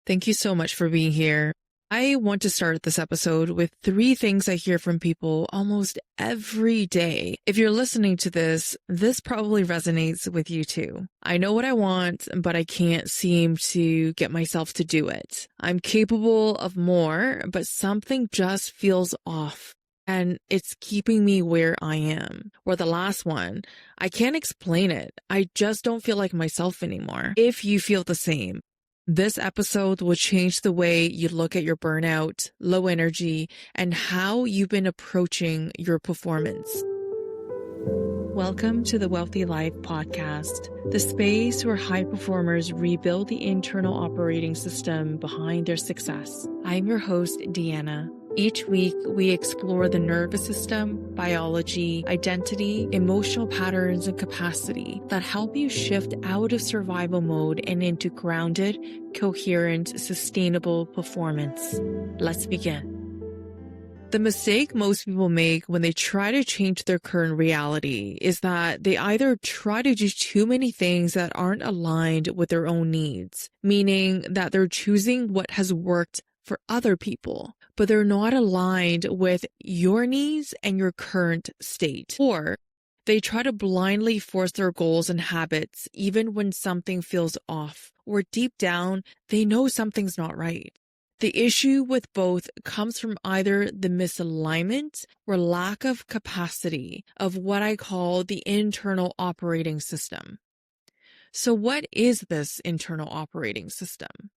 Thank you so much for being here. I want to start this episode with 3 things I hear from people almost every day. If you're listening to this probably resonates with you too. I know what I want, but I can't seem to get myself to do it. I'm capable of more, but something just feels off. And it's keeping me where I am. Or the last one, I can't explain it. I just don't feel like myself anymore. If you feel the same, this episode will change the way you look at your burnout, low energy, and how you've been approaching your performance. Welcome to the Wealthy Life podcast, the space where high performers rebuild the internal operating system behind their success. I'm your host, Deanna. Each week, we explore the nervous system, biology, identity, emotional patterns, and capacity that help you shift out of survival mode and into grounded, coherent, sustainable performance. Let's begin. The mistake most people make when they try to change their current reality is that they either try to do too many things that aren't aligned with their own needs, meaning that they're choosing what has worked for other people, but they're not aligned with your needs and your current state. Or they try to blindly force their goals and habits even when something feels off, or deep down, they know something's not right. The issue with both comes from either the misalignment or lack of capacity of what I call the internal operating system. So what is this internal operating system?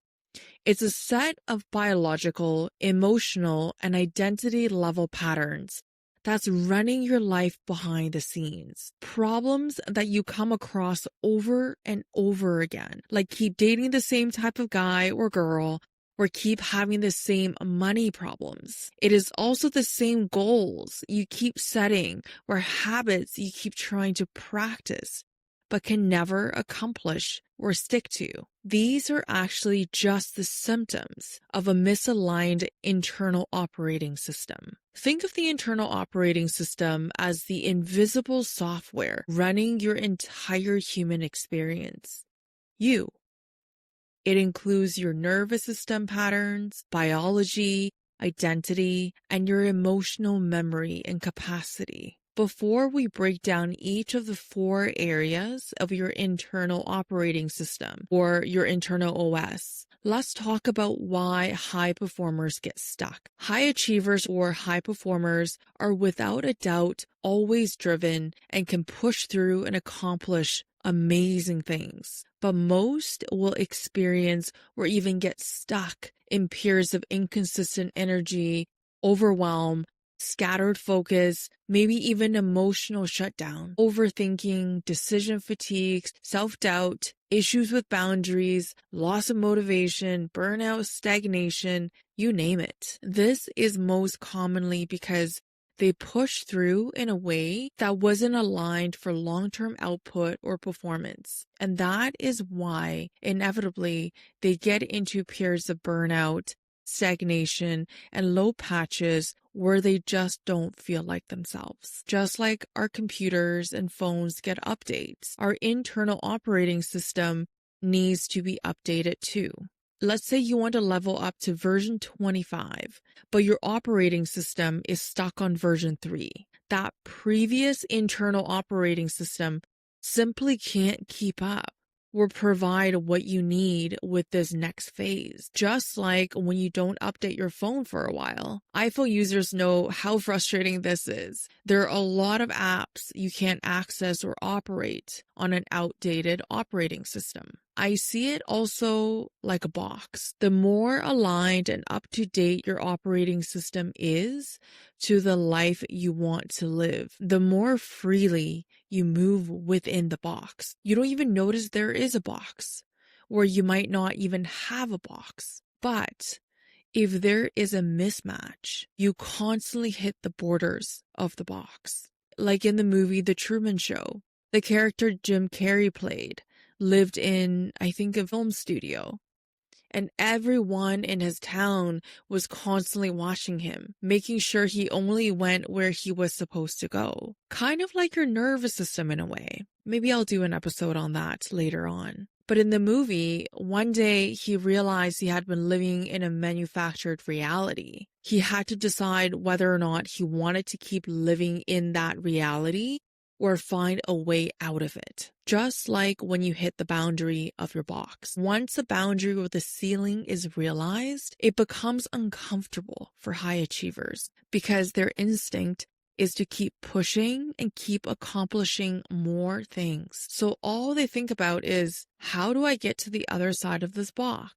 It's a set of biological, emotional, and identity level patterns that's running your life behind the scenes. Problems that you come across over and over again, like keep dating the same type of guy or girl, or keep having the same money problems. It is also the same goals you keep setting or habits you keep trying to practice, but can never accomplish or stick to. These are actually just the symptoms of a misaligned internal operating system. Think of the internal operating system as the invisible software running your entire human experience. You. It includes your nervous system patterns, biology, identity, and your emotional memory and capacity. Before we break down each of the 4 areas of your internal operating system, or your internal OS, let's talk about why high performers get stuck. High achievers or high performers are without a doubt always driven and can push through and accomplish amazing things. But most will experience or even get stuck in periods of inconsistent energy, overwhelm, scattered focus, maybe even emotional shutdown, overthinking, decision fatigue, self-doubt, issues with boundaries, loss of motivation, burnout, stagnation, you name it. This is most commonly because they push through in a way that wasn't aligned for long-term output or performance. And that is why, inevitably, they get into periods of burnout, stagnation, and low patches where they just don't feel like themselves. Just like our computers and phones get updates, our internal operating system needs to be updated too. Let's say you want to level up to version 25, but your operating system is stuck on version 3. That previous internal operating system simply can't keep up or provide what you need with this next phase. Just like when you don't update your phone for a while. iPhone users know how frustrating this is. There are a lot of apps you can't access or operate on an outdated operating system. I see it also like a box. The more aligned and up-to-date your operating system is to the life you want to live, the more freely you move within the box. You don't even notice there is a box, or you might not even have a box. But if there is a mismatch, you constantly hit the borders of the box. Like in the movie The Truman Show, the character Jim Carrey played lived in, I think, a film studio. And everyone in his town was constantly watching him, making sure he only went where he was supposed to go. Kind of like your nervous system in a way. Maybe I'll do an episode on that later on. But in the movie, one day he realized he had been living in a manufactured reality. He had to decide whether or not he wanted to keep living in that reality or find a way out of it. Just like when you hit the boundary of your box. Once the boundary or the ceiling is realized, it becomes uncomfortable for high achievers because their instinct is to keep pushing and keep accomplishing more things. So all they think about is, how do I get to the other side of this box?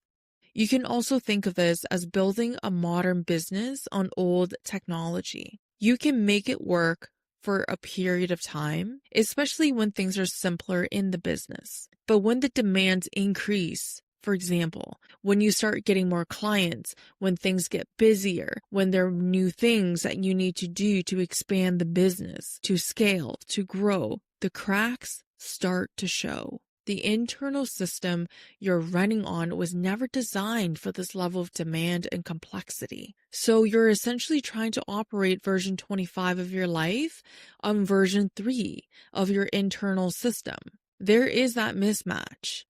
You can also think of this as building a modern business on old technology. You can make it work for a period of time, especially when things are simpler in the business. But when the demands increase, for example, when you start getting more clients, when things get busier, when there are new things that you need to do to expand the business, to scale, to grow, the cracks start to show. The internal system you're running on was never designed for this level of demand and complexity. So you're essentially trying to operate version 25 of your life on version 3 of your internal system. There is that mismatch.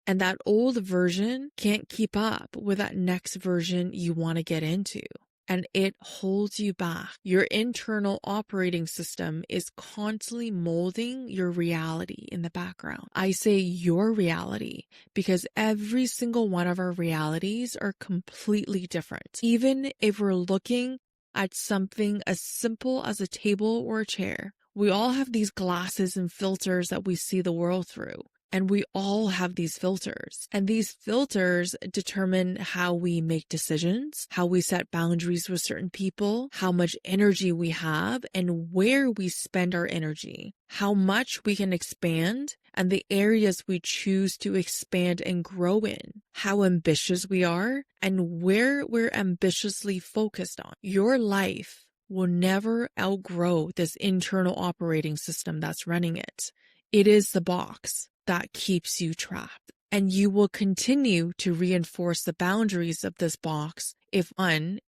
And that old version can't keep up with that next version you want to get into. And it holds you back. Your internal operating system is constantly molding your reality in the background. I say your reality because every single one of our realities are completely different. Even if we're looking at something as simple as a table or a chair, we all have these glasses and filters that we see the world through. And we all have these filters. And these filters determine how we make decisions, how we set boundaries with certain people, how much energy we have, and where we spend our energy, how much we can expand, and the areas we choose to expand and grow in, how ambitious we are, and where we're ambitiously focused on. Your life will never outgrow this internal operating system that's running it. It is the box that keeps you trapped. And you will continue to reinforce the boundaries of this box if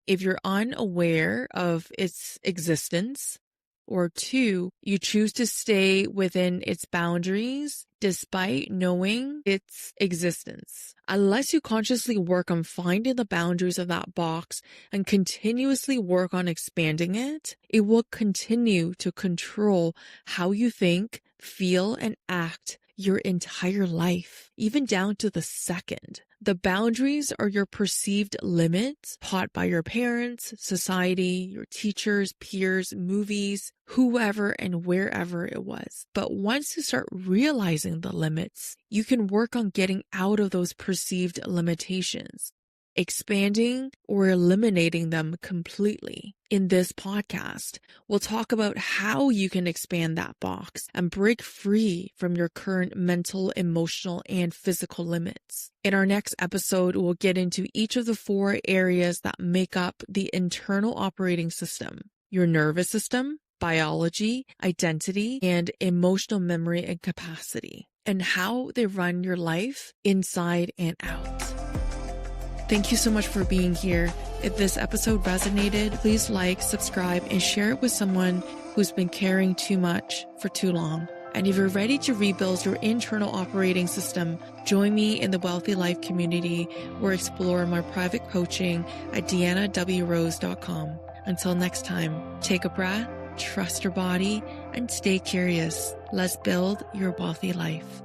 you're unaware of its existence, or 2, you choose to stay within its boundaries despite knowing its existence. Unless you consciously work on finding the boundaries of that box and continuously work on expanding it, it will continue to control how you think, feel, and act your entire life, even down to the second. The boundaries are your perceived limits taught by your parents, society, your teachers, peers, movies, whoever and wherever it was. But once you start realizing the limits, you can work on getting out of those perceived limitations, expanding or eliminating them completely. In this podcast, we'll talk about how you can expand that box and break free from your current mental, emotional, and physical limits. In our next episode, we'll get into each of the 4 areas that make up the internal operating system: your nervous system, biology, identity, and emotional memory and capacity, and how they run your life inside and out. Thank you so much for being here. If this episode resonated, please like, subscribe, and share it with someone who's been carrying too much for too long. And if you're ready to rebuild your internal operating system, join me in the Wealthy Life community or explore my private coaching at deannawrose.com. Until next time, take a breath, trust your body, and stay curious. Let's build your wealthy life.